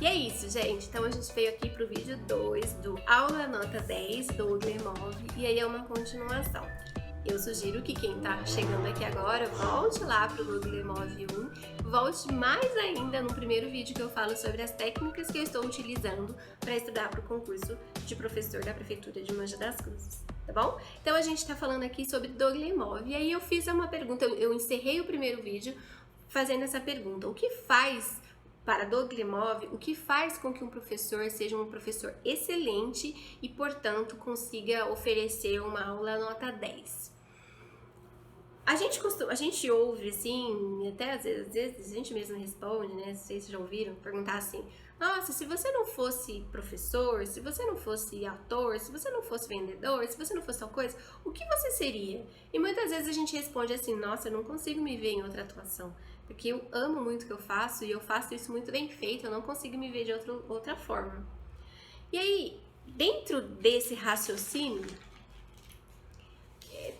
E é isso, gente. Então a gente veio aqui pro vídeo 2 do Aula Nota 10 do Lemov e aí é uma continuação. Eu sugiro que quem tá chegando aqui agora volte lá pro Lemov 1, volte mais ainda no primeiro vídeo que eu falo sobre as técnicas que eu estou utilizando para estudar para o concurso de professor da Prefeitura de Mogi das Cruzes, tá bom? Então a gente tá falando aqui sobre Lemov e aí eu fiz uma pergunta, eu encerrei o primeiro vídeo fazendo essa pergunta: o que faz para Lemov, o que faz com que um professor seja um professor excelente e, portanto, consiga oferecer uma aula nota 10? A gente ouve assim, até às vezes a gente mesmo responde, né? Vocês já ouviram perguntar assim: nossa, se você não fosse professor, se você não fosse ator, se você não fosse vendedor, se você não fosse tal coisa, o que você seria? E muitas vezes a gente responde assim: nossa, eu não consigo me ver em outra atuação, porque eu amo muito o que eu faço e eu faço isso muito bem feito, eu não consigo me ver de outra forma. E aí, dentro desse raciocínio,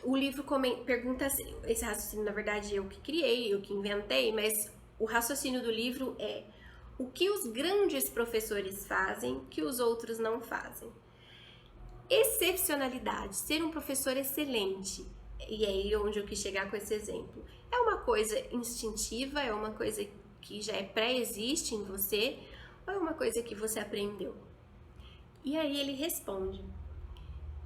o livro pergunta assim, esse raciocínio na verdade eu que criei, eu que inventei, mas o raciocínio do livro é: o que os grandes professores fazem que os outros não fazem? Excepcionalidade, ser um professor excelente, e aí onde eu quis chegar com esse exemplo, é uma coisa instintiva, é uma coisa que já é pré-existe em você, ou é uma coisa que você aprendeu? E aí ele responde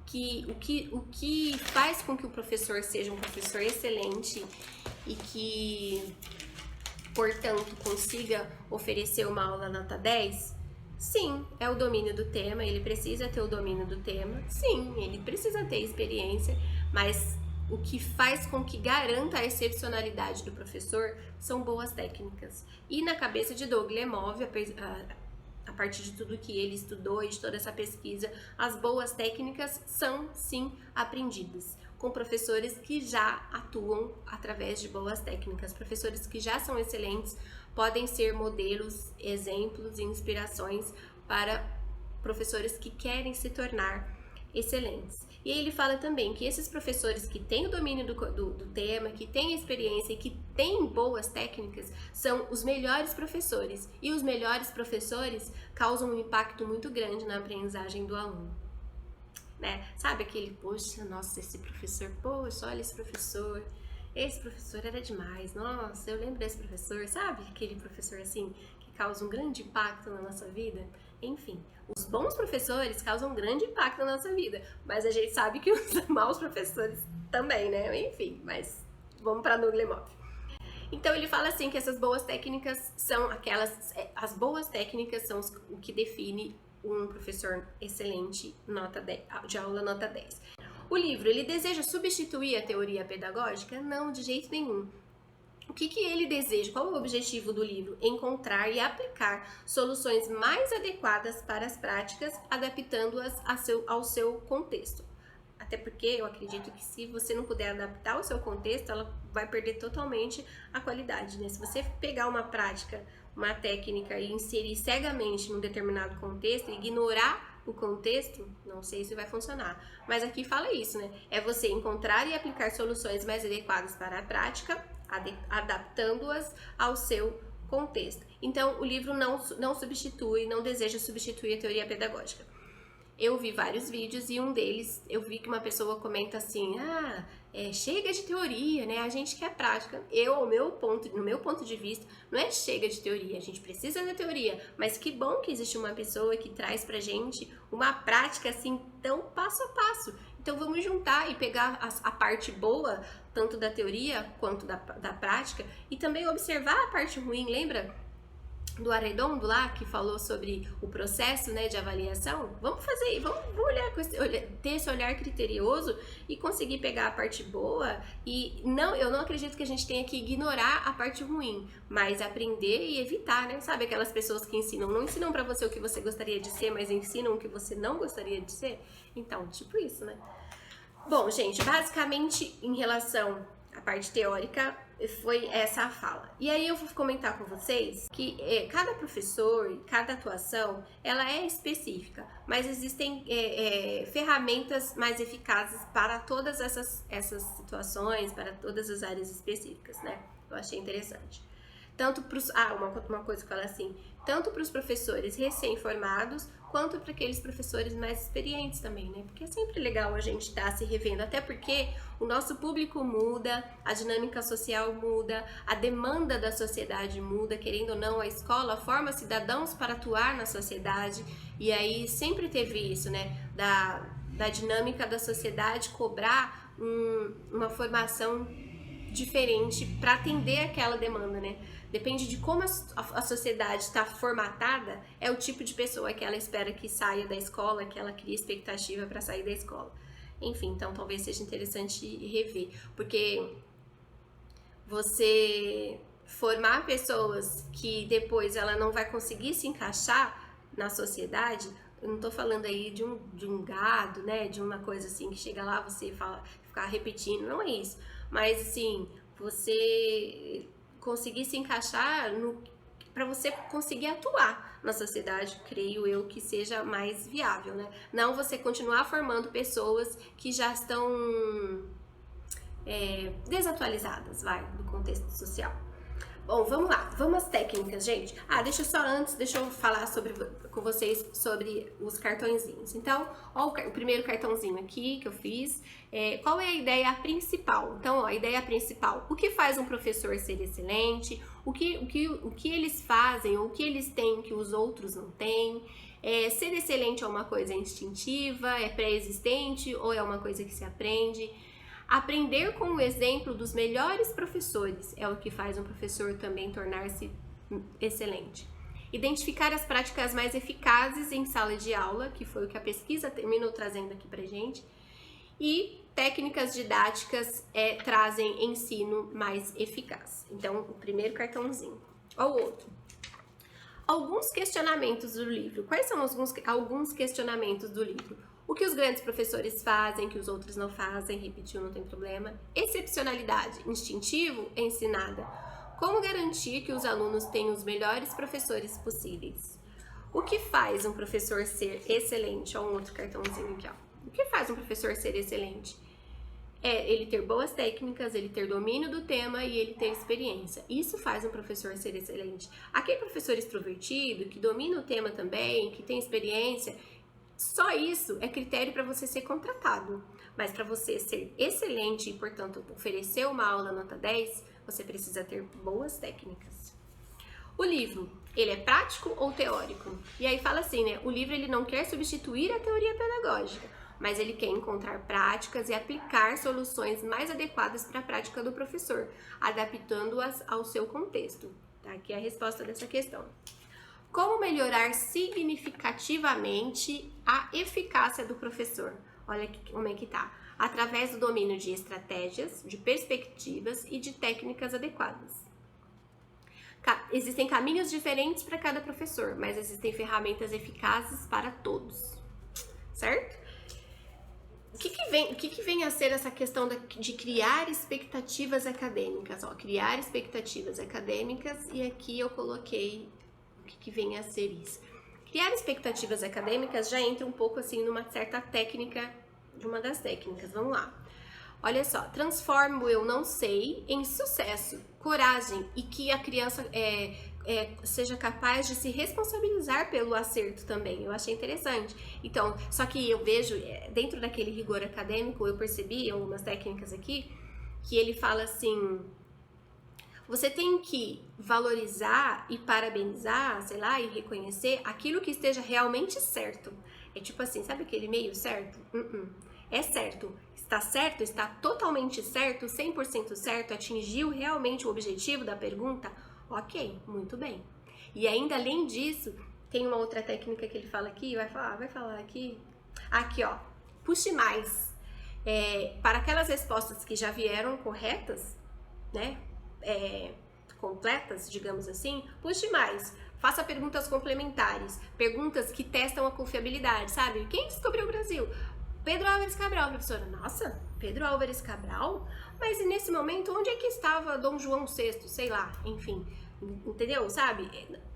que o que faz com que o professor seja um professor excelente e que, portanto, consiga oferecer uma aula nota 10, sim, é o domínio do tema, ele precisa ter o domínio do tema, sim, ele precisa ter experiência, mas o que faz com que garanta a excepcionalidade do professor são boas técnicas. E na cabeça de Lemov, a partir de tudo que ele estudou e de toda essa pesquisa, as boas técnicas são, sim, aprendidas com professores que já atuam através de boas técnicas. Professores que já são excelentes podem ser modelos, exemplos e inspirações para professores que querem se tornar excelentes. E aí ele fala também que esses professores que têm o domínio do tema, que têm experiência e que têm boas técnicas, são os melhores professores. E os melhores professores causam um impacto muito grande na aprendizagem do aluno. Né? Sabe aquele, poxa, nossa, esse professor, poxa, olha esse professor era demais, nossa, eu lembro desse professor, sabe? Aquele professor assim, que causa um grande impacto na nossa vida. Enfim, os bons professores causam um grande impacto na nossa vida, mas a gente sabe que os maus professores também, né? Enfim, mas vamos para Lemov. Então ele fala assim que essas boas técnicas são as boas técnicas são o que define um professor excelente de aula nota 10. O livro, ele deseja substituir a teoria pedagógica? Não, de jeito nenhum. O que ele deseja? Qual é o objetivo do livro? Encontrar e aplicar soluções mais adequadas para as práticas, adaptando-as ao seu contexto. Até porque eu acredito que se você não puder adaptar ao seu contexto, ela vai perder totalmente a qualidade, né? Se você pegar uma prática, uma técnica e inserir cegamente num determinado contexto, ignorar o contexto, não sei se vai funcionar. Mas aqui fala isso, né? É você encontrar e aplicar soluções mais adequadas para a prática, adaptando-as ao seu contexto. Então, o livro não deseja substituir a teoria pedagógica. Eu vi vários vídeos e um deles eu vi que uma pessoa comenta assim: chega de teoria, né? A gente quer prática. No meu ponto de vista, não é chega de teoria, a gente precisa da teoria, mas que bom que existe uma pessoa que traz pra gente uma prática assim tão passo a passo. Então vamos juntar e pegar a parte boa, tanto da teoria quanto da prática, e também observar a parte ruim. Lembra do Arredondo lá, que falou sobre o processo, né, de avaliação? Vamos fazer, vamos olhar ter esse olhar criterioso e conseguir pegar a parte boa. E eu não acredito que a gente tenha que ignorar a parte ruim, mas aprender e evitar, né? Sabe aquelas pessoas que não ensinam pra você o que você gostaria de ser, mas ensinam o que você não gostaria de ser? Então, tipo isso, né? Bom, gente, basicamente em relação à parte teórica, foi essa a fala. E aí eu vou comentar com vocês que cada professor e cada atuação, ela é específica, mas existem ferramentas mais eficazes para todas essas situações, para todas as áreas específicas, né? Eu achei interessante. tanto para os... uma coisa que fala assim, tanto para os professores recém-formados, quanto para aqueles professores mais experientes também, né? Porque é sempre legal a gente estar se revendo, até porque o nosso público muda, a dinâmica social muda, a demanda da sociedade muda, querendo ou não, a escola forma cidadãos para atuar na sociedade, e aí sempre teve isso, né? Da dinâmica da sociedade cobrar uma formação diferente para atender aquela demanda, né? Depende de como a sociedade está formatada, é o tipo de pessoa que ela espera que saia da escola, que ela cria expectativa para sair da escola. Enfim, então talvez seja interessante rever, porque você formar pessoas que depois ela não vai conseguir se encaixar na sociedade, eu não tô falando aí de um gado, né, de uma coisa assim, que chega lá, você fala, ficar repetindo, não é isso. Mas assim, você conseguir se encaixar para você conseguir atuar na sociedade, creio eu que seja mais viável, né? Não você continuar formando pessoas que já estão desatualizadas, do contexto social. Bom, vamos lá, vamos às técnicas, gente. Deixa eu falar com vocês sobre os cartõezinhos. Então, ó, o primeiro cartãozinho aqui que eu fiz. Qual é a ideia principal? Então, ó, a ideia principal, o que faz um professor ser excelente, o que eles fazem, ou o que eles têm que os outros não têm. Ser excelente é uma coisa instintiva, é pré-existente ou é uma coisa que se aprende? Aprender com o exemplo dos melhores professores é o que faz um professor também tornar-se excelente. Identificar as práticas mais eficazes em sala de aula, que foi o que a pesquisa terminou trazendo aqui pra gente, e técnicas didáticas trazem ensino mais eficaz. Então, o primeiro cartãozinho. Ó, o outro. Alguns questionamentos do livro. Quais são alguns questionamentos do livro? O que os grandes professores fazem, que os outros não fazem, repetiu, não tem problema. Excepcionalidade, instintivo, ensinada. Como garantir que os alunos tenham os melhores professores possíveis? O que faz um professor ser excelente? Ó, um outro cartãozinho aqui, ó. O que faz um professor ser excelente? Ele ter boas técnicas, ele ter domínio do tema e ele ter experiência. Isso faz um professor ser excelente. Aquele professor extrovertido, que domina o tema também, que tem experiência, só isso é critério para você ser contratado. Mas para você ser excelente e, portanto, oferecer uma aula nota 10, você precisa ter boas técnicas. O livro, ele é prático ou teórico? E aí fala assim, né? O livro ele não quer substituir a teoria pedagógica, mas ele quer encontrar práticas e aplicar soluções mais adequadas para a prática do professor, adaptando-as ao seu contexto. Tá? Aqui é a resposta dessa questão. Como melhorar significativamente a eficácia do professor? Olha aqui como é que tá. Através do domínio de estratégias, de perspectivas e de técnicas adequadas. Existem caminhos diferentes para cada professor, mas existem ferramentas eficazes para todos. Certo? O que vem a ser essa questão de criar expectativas acadêmicas? Ó, criar expectativas acadêmicas, e aqui eu coloquei o que vem a ser isso. Criar expectativas acadêmicas já entra um pouco assim numa certa técnica, de uma das técnicas. Vamos lá. Olha só, transforma o eu não sei em sucesso, coragem, e que a criança seja capaz de se responsabilizar pelo acerto também. Eu achei interessante. Então, só que eu vejo, dentro daquele rigor acadêmico, eu percebi algumas técnicas aqui, que ele fala assim, você tem que valorizar e parabenizar, sei lá, e reconhecer aquilo que esteja realmente certo. É tipo assim, sabe aquele meio certo? É certo. Está certo? Está totalmente certo? 100% certo? Atingiu realmente o objetivo da pergunta? Ok, muito bem. E ainda além disso, tem uma outra técnica que ele fala aqui, vai falar aqui. Aqui, ó, puxe mais. Para aquelas respostas que já vieram corretas, né, completas, digamos assim, puxe mais. Faça perguntas complementares, perguntas que testam a confiabilidade, sabe? Quem descobriu o Brasil? Pedro Álvares Cabral, professora. Nossa, Pedro Álvares Cabral? Mas nesse momento, onde é que estava Dom João VI? Sei lá, enfim. Entendeu? Sabe?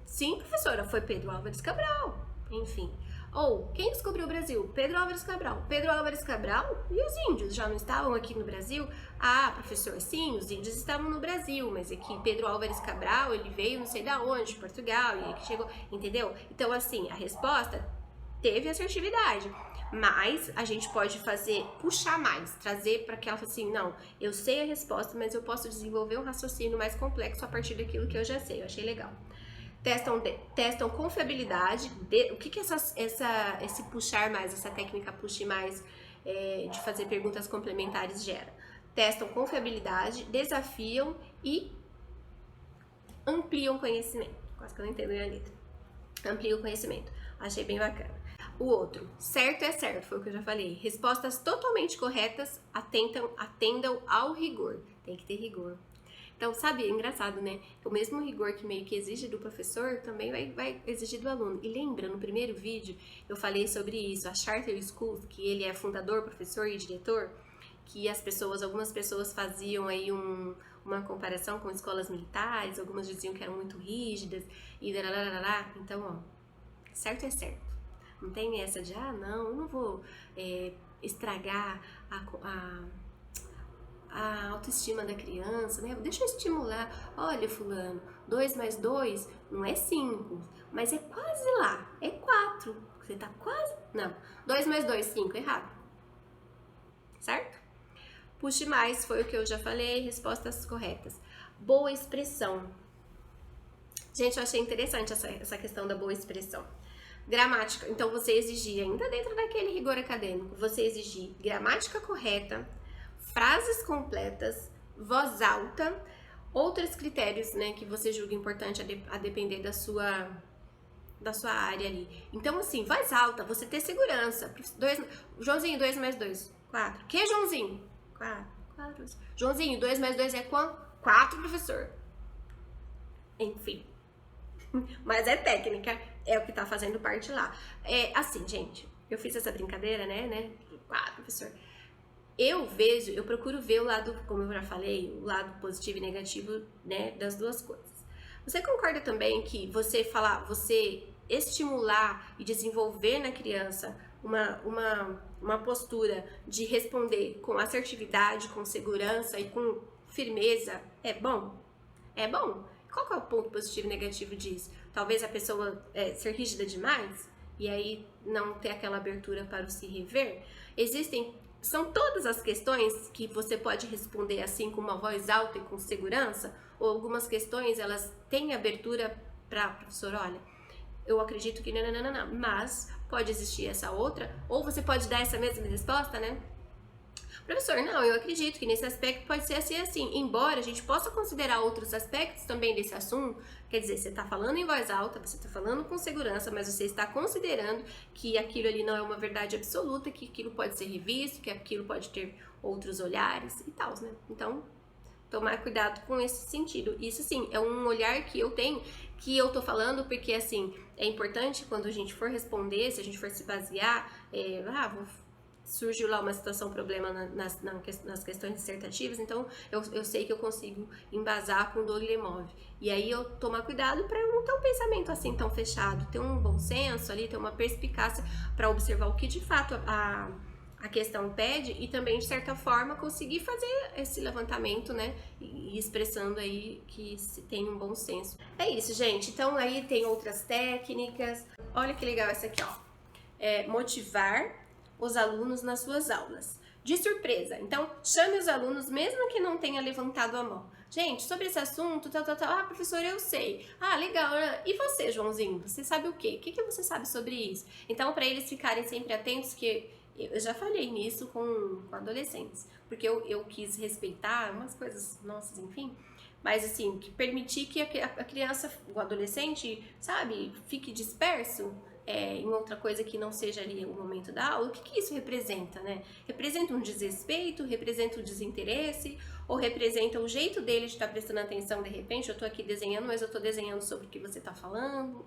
Sim, professora, foi Pedro Álvares Cabral. Enfim. Ou, quem descobriu o Brasil? Pedro Álvares Cabral. Pedro Álvares Cabral e os índios já não estavam aqui no Brasil? Ah, professor, sim, os índios estavam no Brasil, mas é que Pedro Álvares Cabral, ele veio não sei da onde, de Portugal, e aí que chegou, entendeu? Então, assim, a resposta teve assertividade, mas a gente pode puxar mais, trazer para que ela fale assim, não, eu sei a resposta, mas eu posso desenvolver um raciocínio mais complexo a partir daquilo que eu já sei, eu achei legal. Testam confiabilidade, o que esse puxar mais, essa técnica puxe mais de fazer perguntas complementares gera. Testam confiabilidade, desafiam e ampliam conhecimento. Quase que eu não entendo a letra. Ampliam o conhecimento. Achei bem bacana. O outro, certo é certo, foi o que eu já falei. Respostas totalmente corretas atendam ao rigor. Tem que ter rigor. Então, sabe, é engraçado, né? O mesmo rigor que meio que exige do professor, também vai exigir do aluno. E lembra, no primeiro vídeo, eu falei sobre isso, a Charter Schools, que ele é fundador, professor e diretor, que algumas pessoas faziam aí uma comparação com escolas militares, algumas diziam que eram muito rígidas, e dararará. Então, ó, certo é certo. Não tem essa de, não, eu não vou estragar a autoestima da criança, né? Deixa eu estimular. Olha, fulano, 2 mais 2 não é 5, mas é quase lá, é 4. Você tá quase... Não, 2 mais 2, 5, errado. Certo? Puxe mais, foi o que eu já falei, respostas corretas. Boa expressão. Gente, eu achei interessante essa questão da boa expressão. Gramática, então você exigir, ainda dentro daquele rigor acadêmico, você exigir gramática correta, frases completas, voz alta, outros critérios, né, que você julga importante a depender da sua área ali. Então, assim, voz alta, você ter segurança. Joãozinho, 2 mais 2, 4. Que, Joãozinho? 4. Joãozinho, 2 mais 2 é quanto? 4, professor. Enfim. Mas é técnica, é o que tá fazendo parte lá. É assim, gente, eu fiz essa brincadeira, né? 4, professor. Eu procuro ver o lado, como eu já falei, o lado positivo e negativo, né, das duas coisas. Você concorda também que você estimular e desenvolver na criança uma postura de responder com assertividade, com segurança e com firmeza é bom? É bom. Qual que é o ponto positivo e negativo disso? Talvez a pessoa ser rígida demais e aí não ter aquela abertura para o se rever? São todas as questões que você pode responder assim com uma voz alta e com segurança? Ou algumas questões elas têm abertura para professor, olha, eu acredito que não, mas pode existir essa outra, ou você pode dar essa mesma resposta, né? Professor, não, eu acredito que nesse aspecto pode ser assim, embora a gente possa considerar outros aspectos também desse assunto, quer dizer, você está falando em voz alta, você está falando com segurança, mas você está considerando que aquilo ali não é uma verdade absoluta, que aquilo pode ser revisto, que aquilo pode ter outros olhares e tal, né? Então, tomar cuidado com esse sentido. Isso, sim, é um olhar que eu tenho, que eu tô falando porque, assim, é importante quando a gente for responder, se a gente for se basear, surgiu lá uma situação, problema nas questões dissertativas, então eu sei que eu consigo embasar com o Doug Lemov. E aí eu tomar cuidado para não ter um pensamento assim tão fechado, ter um bom senso ali, ter uma perspicácia para observar o que de fato a questão pede e também, de certa forma, conseguir fazer esse levantamento, né, e expressando aí que se tem um bom senso. É isso, gente. Então, aí tem outras técnicas. Olha que legal essa aqui, ó. Motivar os alunos nas suas aulas. De surpresa. Então, chame os alunos, mesmo que não tenha levantado a mão. Gente, sobre esse assunto, tal. Ah, professor, eu sei. Ah, legal. E você, Joãozinho? Você sabe o quê? O que você sabe sobre isso? Então, para eles ficarem sempre atentos, que eu já falei nisso com adolescentes, porque eu quis respeitar umas coisas nossas, enfim, mas assim, permitir que a criança, o adolescente, sabe, fique disperso em outra coisa que não seja ali o momento da aula. O que isso representa, né? Representa um desrespeito, representa um desinteresse, ou representa o jeito dele de estar prestando atenção. De repente, eu tô aqui desenhando, mas eu tô desenhando sobre o que você tá falando.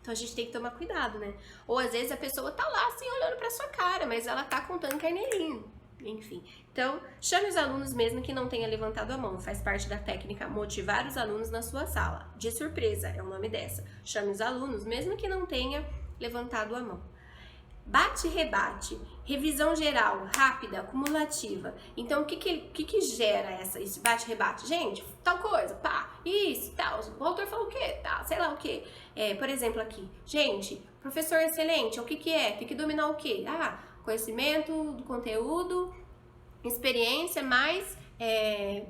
Então a gente tem que tomar cuidado, né? Ou às vezes a pessoa tá lá assim olhando pra sua cara, mas ela tá contando carneirinho. Enfim, então chame os alunos mesmo que não tenha levantado a mão. Faz parte da técnica motivar os alunos na sua sala. De surpresa é o nome dessa. Chame os alunos mesmo que não tenha levantado a mão. Bate-rebate, revisão geral, rápida, acumulativa. Então, o que gera esse bate-rebate? Gente, tal coisa, pá, isso, tal, o autor falou o quê, tal, sei lá o quê. Por exemplo, aqui, gente, professor excelente, o que é? Tem que dominar o quê? Ah, conhecimento do conteúdo, experiência, mais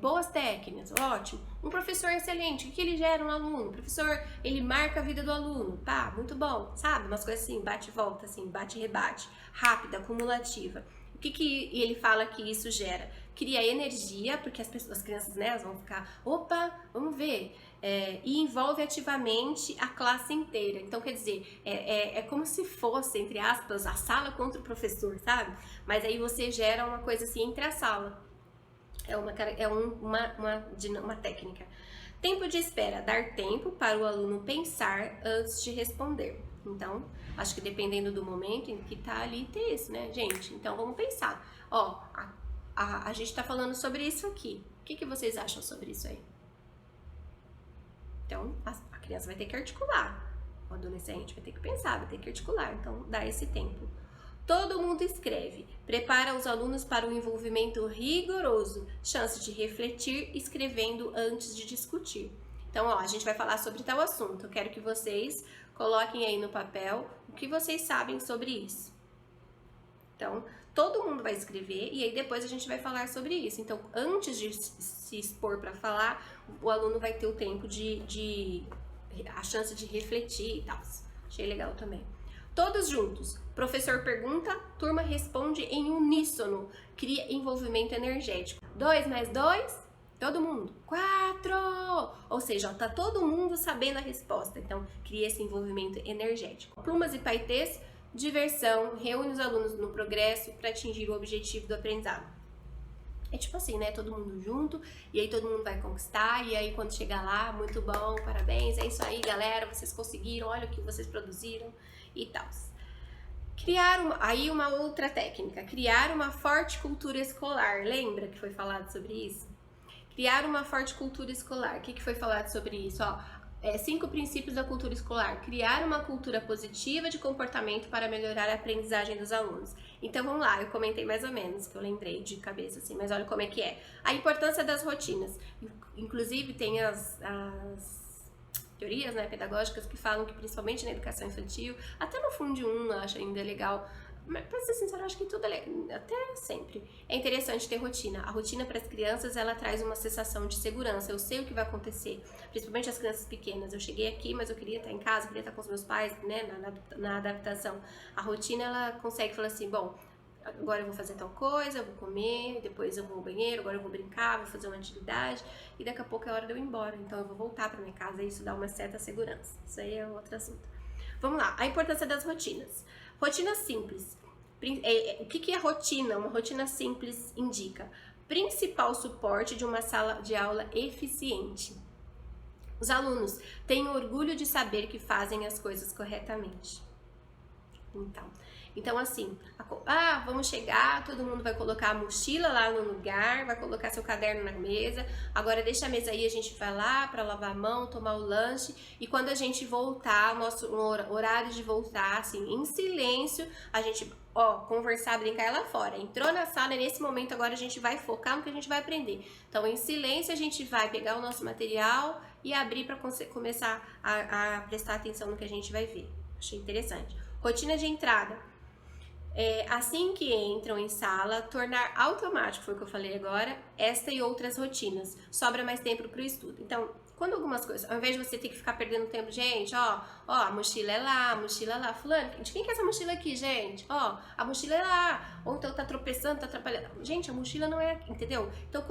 boas técnicas, ótimo. Um professor excelente, o que ele gera no aluno? O professor, ele marca a vida do aluno, tá, muito bom, sabe? Umas coisas assim, bate e volta, assim, bate e rebate, rápida, acumulativa. O que ele fala que isso gera? Cria energia, porque as crianças, né, elas vão ficar, opa, vamos ver, e envolve ativamente a classe inteira. Então, quer dizer, é como se fosse, entre aspas, a sala contra o professor, sabe? Mas aí você gera uma coisa assim entre a sala. É uma técnica. Tempo de espera, dar tempo para o aluno pensar antes de responder. Então, acho que dependendo do momento em que tá ali, tem isso, né, gente? Então, vamos pensar. Ó, a gente tá falando sobre isso aqui. O que vocês acham sobre isso aí? Então, a criança vai ter que articular. O adolescente vai ter que pensar, vai ter que articular. Então, dá esse tempo. Todo mundo escreve. Prepara os alunos para um envolvimento rigoroso. Chance de refletir escrevendo antes de discutir. Então, ó, a gente vai falar sobre tal assunto. Eu quero que vocês coloquem aí no papel o que vocês sabem sobre isso. Então, todo mundo vai escrever e aí depois a gente vai falar sobre isso. Então, antes de se expor para falar, o aluno vai ter o tempo a chance de refletir e tal. Achei legal também. Todos juntos. Professor pergunta, turma responde em uníssono. Cria envolvimento energético. 2 mais 2, todo mundo. 4! Ou seja, ó, tá todo mundo sabendo a resposta. Então, cria esse envolvimento energético. Plumas e paetês, diversão, reúne os alunos no progresso para atingir o objetivo do aprendizado. É tipo assim, né? Todo mundo junto, e aí todo mundo vai conquistar, e aí quando chegar lá, muito bom, parabéns, é isso aí, galera, vocês conseguiram, olha o que vocês produziram e tal. Aí uma outra técnica, criar uma forte cultura escolar. Lembra que foi falado sobre isso? Criar uma forte cultura escolar. O que foi falado sobre isso? Ó, 5 princípios da cultura escolar. Criar uma cultura positiva de comportamento para melhorar a aprendizagem dos alunos. Então vamos lá, eu comentei mais ou menos, que eu lembrei de cabeça assim, mas olha como é que é. A importância das rotinas. Inclusive tem as teorias, né, pedagógicas que falam que principalmente na educação infantil, até no Fundo 1 eu acho ainda legal, mas pra ser sincero, eu acho que tudo até sempre é interessante ter rotina. A rotina para as crianças, ela traz uma sensação de segurança. Eu sei o que vai acontecer, principalmente as crianças pequenas. Eu cheguei aqui, mas eu queria estar em casa, queria estar com os meus pais, né, na adaptação. A rotina, ela consegue falar assim, bom, agora eu vou fazer tal coisa, eu vou comer, depois eu vou ao banheiro, agora eu vou brincar, vou fazer uma atividade e daqui a pouco é hora de eu ir embora. Então eu vou voltar para minha casa e isso dá uma certa segurança. Isso aí é outro assunto. Vamos lá, a importância das rotinas. Rotina simples. O que é rotina? Uma rotina simples indica principal suporte de uma sala de aula eficiente. Os alunos têm orgulho de saber que fazem as coisas corretamente. Então assim, vamos chegar, todo mundo vai colocar a mochila lá no lugar, vai colocar seu caderno na mesa, agora deixa a mesa aí, a gente vai lá para lavar a mão, tomar o lanche, e quando a gente voltar, nosso horário de voltar, assim, em silêncio, a gente, conversar, brincar lá fora. Entrou na sala, nesse momento agora a gente vai focar no que a gente vai aprender. Então, em silêncio, a gente vai pegar o nosso material e abrir para começar a prestar atenção no que a gente vai ver. Achei interessante. Rotina de entrada. Assim que entram em sala, tornar automático, foi o que eu falei agora, esta e outras rotinas. Sobra mais tempo para o estudo. Então, quando algumas coisas, ao invés de você ter que ficar perdendo tempo, gente, a mochila é lá, a mochila é lá. Fulano, de quem que é essa mochila aqui, gente? A mochila é lá. Ou então tá tropeçando, tá atrapalhando. Gente, a mochila não é aqui, entendeu? Então,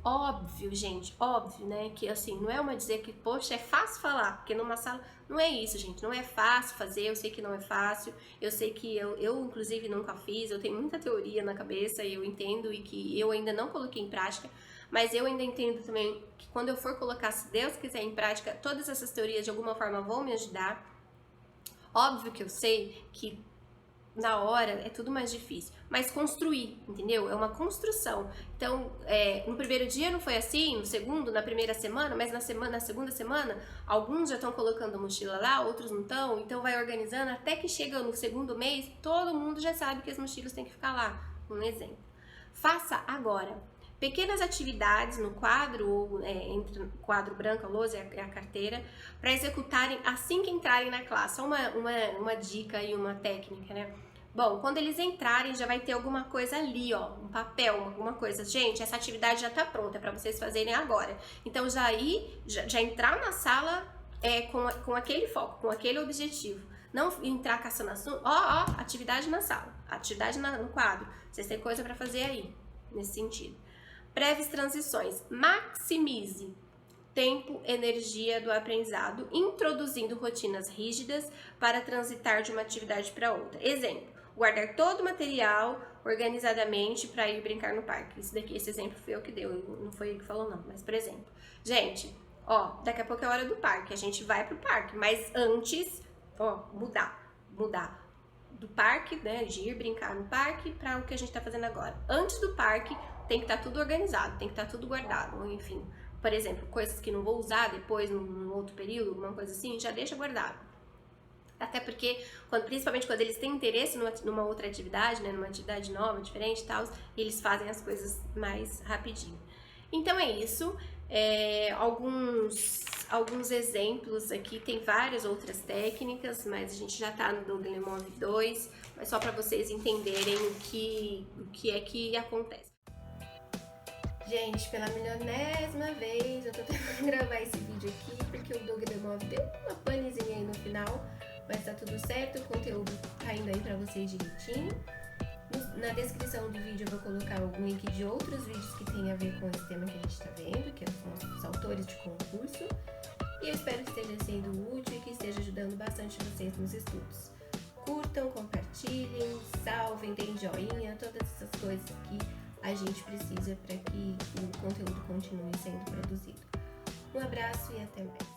óbvio, gente, óbvio, né, que assim, não é uma dizer que, poxa, é fácil falar, porque numa sala, não é isso, gente, não é fácil fazer, eu sei que não é fácil, eu sei que eu inclusive nunca fiz, eu tenho muita teoria na cabeça, eu entendo e que eu ainda não coloquei em prática, mas eu ainda entendo também que quando eu for colocar, se Deus quiser, em prática, todas essas teorias de alguma forma vão me ajudar. Óbvio que eu sei que na hora é tudo mais difícil, mas construir, entendeu? É uma construção. Então, no primeiro dia não foi assim, no segundo, na primeira semana, mas na segunda semana, alguns já estão colocando a mochila lá, outros não estão, então vai organizando até que chega no segundo mês, todo mundo já sabe que as mochilas têm que ficar lá. Um exemplo. Faça agora. Pequenas atividades no quadro, ou entre o quadro branco, a lousa e a carteira, para executarem assim que entrarem na classe. Só uma dica e uma técnica, né? Bom, quando eles entrarem, já vai ter alguma coisa ali, ó, um papel, alguma coisa. Gente, essa atividade já tá pronta, é para vocês fazerem agora. Então, já entrar na sala com aquele foco, com aquele objetivo. Não entrar caçando assunto, atividade na sala, atividade no quadro. Vocês têm coisa para fazer aí, nesse sentido. Breves transições. Maximize tempo, energia do aprendizado, introduzindo rotinas rígidas para transitar de uma atividade para outra. Exemplo, guardar todo o material organizadamente para ir brincar no parque. Esse exemplo foi eu que deu, não foi ele que falou não, mas por exemplo. Gente, daqui a pouco é a hora do parque, a gente vai pro parque, mas antes, mudar do parque, né, de ir brincar no parque para o que a gente tá fazendo agora. Antes do parque, tem que estar tudo organizado, tem que estar tudo guardado, ou enfim, por exemplo, coisas que não vou usar depois, num outro período, alguma coisa assim, já deixa guardado. Até porque, principalmente quando eles têm interesse numa outra atividade, né, numa atividade nova, diferente e tal, eles fazem as coisas mais rapidinho. Então é isso, alguns exemplos aqui, tem várias outras técnicas, mas a gente já tá no Double Move 2, mas só para vocês entenderem o que é que acontece. Gente, pela milionésima vez, eu tô tentando gravar esse vídeo aqui, porque o Double Move deu uma panezinha aí no final, mas tá tudo certo, o conteúdo tá indo aí pra vocês direitinho. Na descrição do vídeo eu vou colocar um link de outros vídeos que tem a ver com esse tema que a gente tá vendo, que são os autores de concurso. E eu espero que esteja sendo útil e que esteja ajudando bastante vocês nos estudos. Curtam, compartilhem, salvem, deem joinha, todas essas coisas que a gente precisa para que o conteúdo continue sendo produzido. Um abraço e até mais.